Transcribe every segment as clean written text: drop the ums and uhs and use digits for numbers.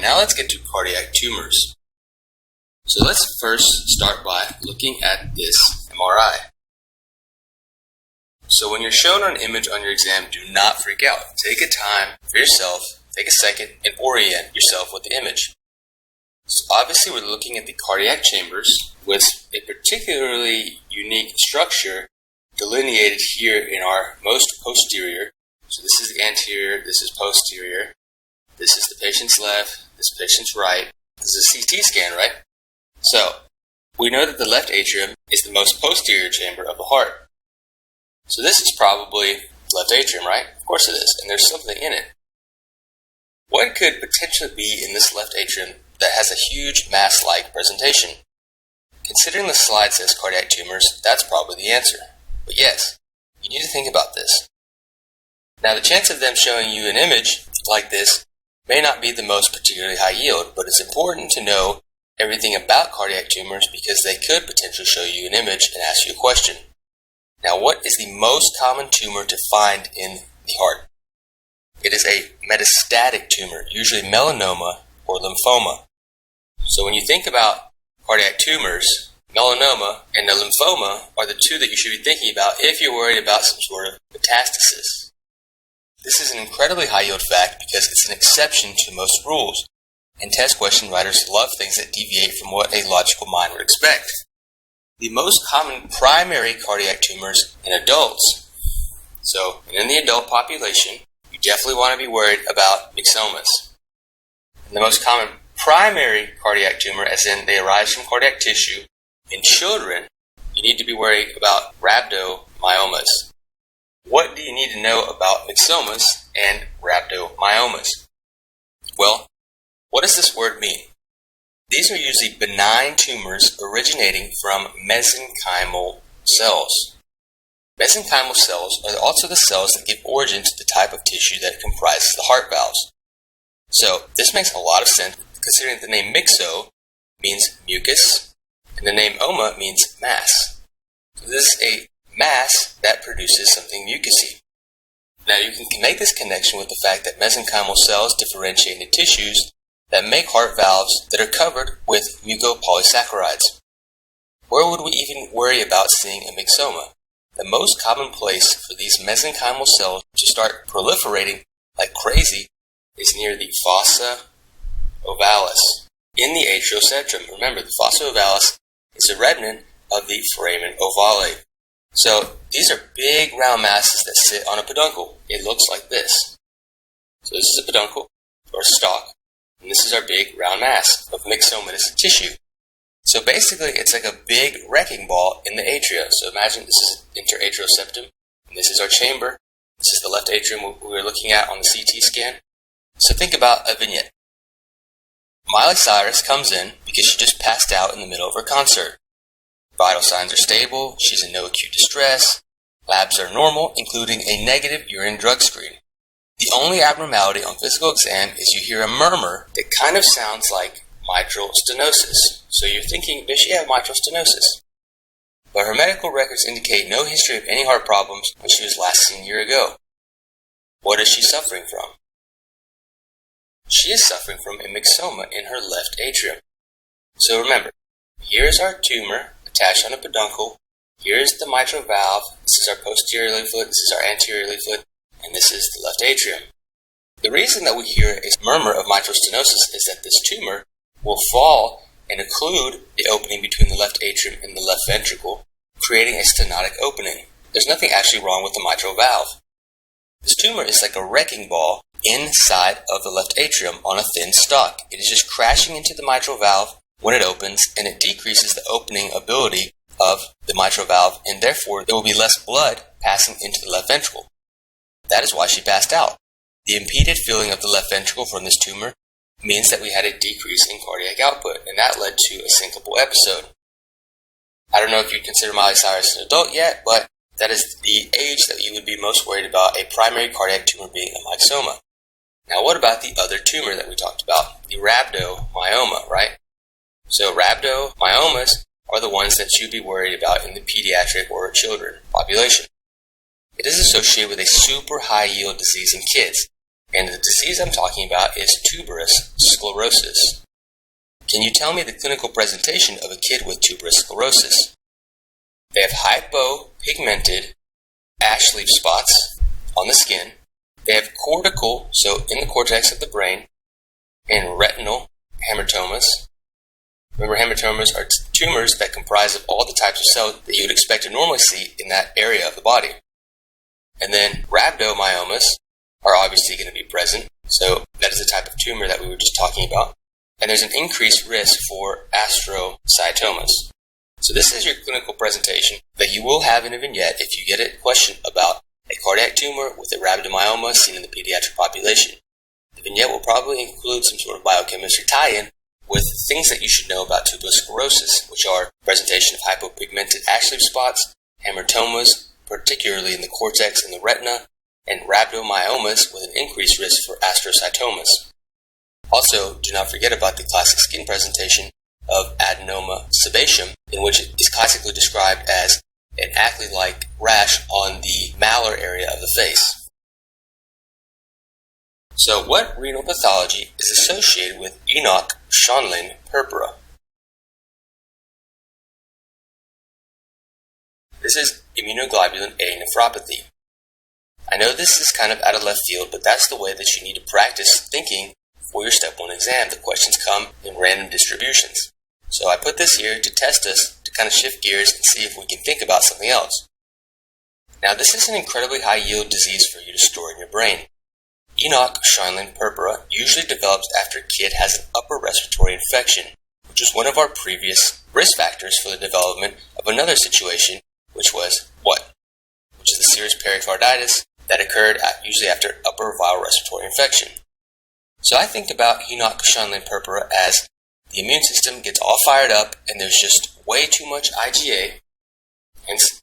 now let's get to cardiac tumors. So let's first start by looking at this MRI. So when you're shown an image on your exam, do not freak out. Take a time for yourself, take a second, and orient yourself with the image. So obviously we're looking at the cardiac chambers with a particularly unique structure delineated here in our most posterior. So this is the anterior, this is posterior, this is the patient's left, this is the patient's right. This is a CT scan, right? So we know that the left atrium is the most posterior chamber of the heart. So this is probably left atrium, right? Of course it is, and there's something in it. What could potentially be in this left atrium that has a huge mass-like presentation? Considering the slide says cardiac tumors, that's probably the answer. But yes, you need to think about this. Now the chance of them showing you an image like this may not be the most particularly high yield, but it's important to know everything about cardiac tumors because they could potentially show you an image and ask you a question. Now, what is the most common tumor to find in the heart? It is a metastatic tumor, usually melanoma or lymphoma. So when you think about cardiac tumors, melanoma and the lymphoma are the two that you should be thinking about if you're worried about some sort of metastasis. This is an incredibly high yield fact because it's an exception to most rules, and test question writers love things that deviate from what a logical mind would expect. The most common primary cardiac tumors in adults. So, in the adult population, you definitely want to be worried about myxomas. And the most common primary cardiac tumor, as in they arise from cardiac tissue, in children, you need to be worried about rhabdomyomas. What do you need to know about myxomas and rhabdomyomas? Well, what does this word mean? These are usually benign tumors originating from mesenchymal cells. Mesenchymal cells are also the cells that give origin to the type of tissue that comprises the heart valves. So this makes a lot of sense considering the name myxo means mucus and the name oma means mass. So this is a mass that produces something mucousy. Now you can make this connection with the fact that mesenchymal cells differentiate into tissues that make heart valves that are covered with mucopolysaccharides. Where would we even worry about seeing a myxoma? The most common place for these mesenchymal cells to start proliferating like crazy is near the fossa ovalis in the atrial septum. Remember, the fossa ovalis is a remnant of the foramen ovale. So these are big round masses that sit on a peduncle. It looks like this. So this is a peduncle or a stalk. And this is our big round mass of myxomatous tissue. So basically, it's like a big wrecking ball in the atria. So imagine this is interatrial septum, and this is our chamber. This is the left atrium we were looking at on the CT scan. So think about a vignette. Miley Cyrus comes in because she just passed out in the middle of her concert. Vital signs are stable, she's in no acute distress, labs are normal, including a negative urine drug screen. The only abnormality on physical exam is you hear a murmur that kind of sounds like mitral stenosis. So you're thinking, does she have mitral stenosis? But her medical records indicate no history of any heart problems when she was last seen a year ago. What is she suffering from? She is suffering from a myxoma in her left atrium. So remember, here is our tumor attached on a peduncle. Here is the mitral valve. This is our posterior leaflet. This is our anterior leaflet. And this is the left atrium. The reason that we hear a murmur of mitral stenosis is that this tumor will fall and occlude the opening between the left atrium and the left ventricle, creating a stenotic opening. There's nothing actually wrong with the mitral valve. This tumor is like a wrecking ball inside of the left atrium on a thin stalk. It is just crashing into the mitral valve when it opens, and it decreases the opening ability of the mitral valve, and therefore there will be less blood passing into the left ventricle. That is why she passed out. The impeded filling of the left ventricle from this tumor means that we had a decrease in cardiac output, and that led to a syncopal episode. I don't know if you'd consider Miley Cyrus an adult yet, but that is the age that you would be most worried about a primary cardiac tumor being a myxoma. Now what about the other tumor that we talked about, the rhabdomyoma, right? So rhabdomyomas are the ones that you'd be worried about in the pediatric or children population. It is associated with a super high yield disease in kids, And the disease I'm talking about is tuberous sclerosis. Can you tell me the clinical presentation of a kid with tuberous sclerosis? They have hypopigmented ash leaf spots on the skin. They have cortical, so in the cortex of the brain, and retinal hamartomas. Remember, hamartomas are tumors that comprise of all the types of cells that you would expect to normally see in that area of the body. And then rhabdomyomas are obviously going to be present. So that is the type of tumor that we were just talking about. And there's an increased risk for astrocytomas. So this is your clinical presentation that you will have in a vignette if you get a question about a cardiac tumor with a rhabdomyoma seen in the pediatric population. The vignette will probably include some sort of biochemistry tie-in with things that you should know about tuberous sclerosis, which are presentation of hypopigmented ash leaf spots, hamartomas, particularly in the cortex and the retina, and rhabdomyomas with an increased risk for astrocytomas. Also, do not forget about the classic skin presentation of adenoma sebaceum, in which it is classically described as an acne-like rash on the malar area of the face. So, what renal pathology is associated with Enoch-Schonlein purpura? This is immunoglobulin A nephropathy. I know this is kind of out of left field, but that's the way that you need to practice thinking for your Step 1 exam. The questions come in random distributions. So I put this here to test us, to kind of shift gears and see if we can think about something else. Now, this is an incredibly high-yield disease for you to store in your brain. Enoch-Schonlein purpura usually develops after a kid has an upper respiratory infection, which was one of our previous risk factors for the development of another situation, which was what? Which is the serious pericarditis that occurred usually after upper viral respiratory infection. So I think about Enoch-Schonlein purpura as the immune system gets all fired up and there's just way too much IgA, hence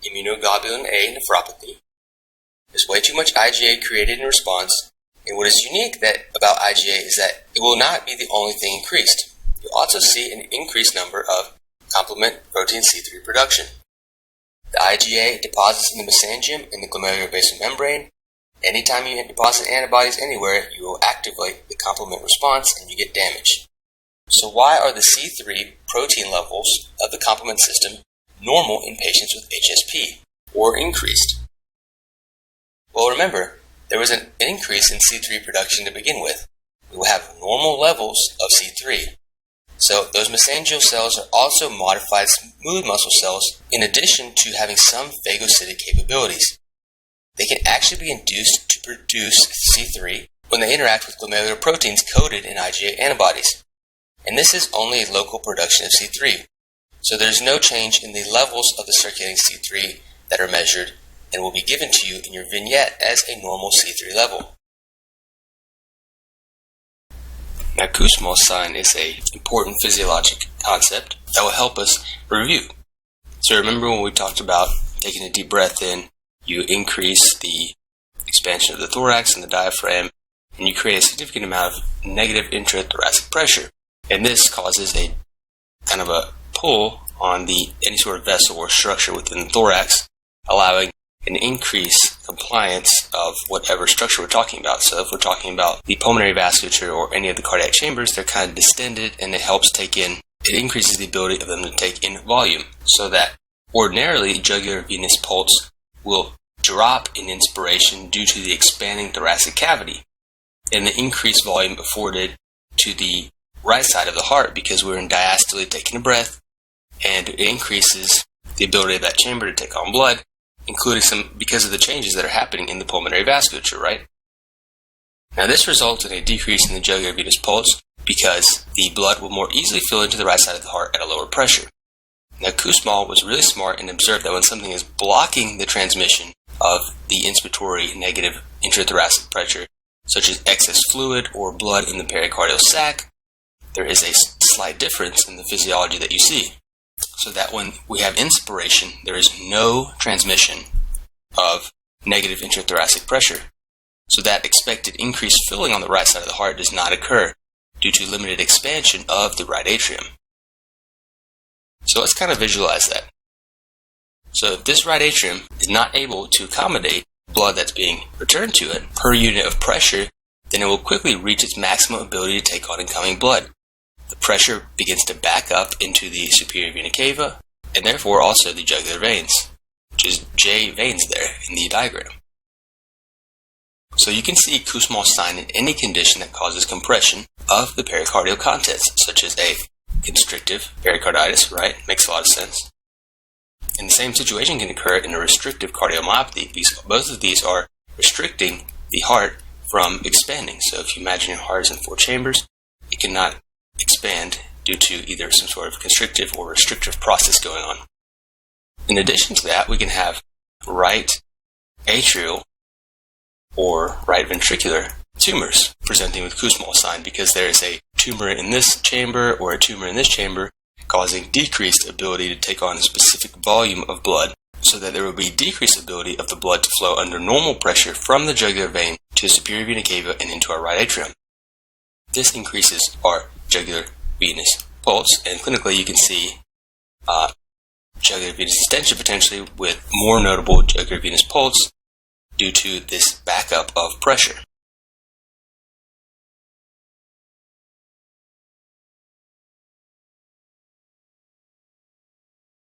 immunoglobulin A nephropathy. There's way too much IgA created in response, and what is unique about IgA is that it will not be the only thing increased. You'll also see an increased number of complement protein C3 production. The IgA deposits in the mesangium and the glomerular basal membrane. Anytime you deposit antibodies anywhere, you will activate the complement response and you get damage. So why are the C3 protein levels of the complement system normal in patients with HSP, or increased? Well, remember, there was an increase in C3 production to begin with. We will have normal levels of C3. So those mesangial cells are also modified smooth muscle cells in addition to having some phagocytic capabilities. They can actually be induced to produce C3 when they interact with glomerular proteins coded in IgA antibodies. And this is only a local production of C3. So there's no change in the levels of the circulating C3 that are measured and will be given to you in your vignette as a normal C3 level. Now, Kussmaul's sign is an important physiologic concept that will help us review. So remember when we talked about taking a deep breath in, you increase the expansion of the thorax and the diaphragm, and you create a significant amount of negative intrathoracic pressure. And this causes a kind of a pull on any sort of vessel or structure within the thorax, allowing an increased compliance of whatever structure we're talking about. So if we're talking about the pulmonary vasculature or any of the cardiac chambers, they're kind of distended, and it increases the ability of them to take in volume, so that ordinarily jugular venous pulse will drop in inspiration due to the expanding thoracic cavity and the increased volume afforded to the right side of the heart because we're in diastole taking a breath, and it increases the ability of that chamber to take on blood, including because of the changes that are happening in the pulmonary vasculature, right? Now this results in a decrease in the jugular venous pulse because the blood will more easily flow into the right side of the heart at a lower pressure. Now Kussmaul was really smart and observed that when something is blocking the transmission of the inspiratory negative intrathoracic pressure, such as excess fluid or blood in the pericardial sac, there is a slight difference in the physiology that you see. So that when we have inspiration, there is no transmission of negative intrathoracic pressure. So that expected increased filling on the right side of the heart does not occur due to limited expansion of the right atrium. So let's kind of visualize that. So if this right atrium is not able to accommodate blood that's being returned to it per unit of pressure, then it will quickly reach its maximum ability to take on incoming blood. The pressure begins to back up into the superior vena cava, and therefore also the jugular veins, which is J veins there in the diagram. So you can see Kussmaul's sign in any condition that causes compression of the pericardial contents, such as a constrictive pericarditis, right? Makes a lot of sense. And the same situation can occur in a restrictive cardiomyopathy, because both of these are restricting the heart from expanding. So if you imagine your heart is in 4 chambers, it cannot expand due to either some sort of constrictive or restrictive process going on. In addition to that, we can have right atrial or right ventricular tumors presenting with Kussmaul's sign, because there is a tumor in this chamber or a tumor in this chamber causing decreased ability to take on a specific volume of blood, so that there will be decreased ability of the blood to flow under normal pressure from the jugular vein to the superior vena cava and into our right atrium. This increases our jugular venous pulse, and clinically you can see jugular venous distension potentially with more notable jugular venous pulse due to this backup of pressure.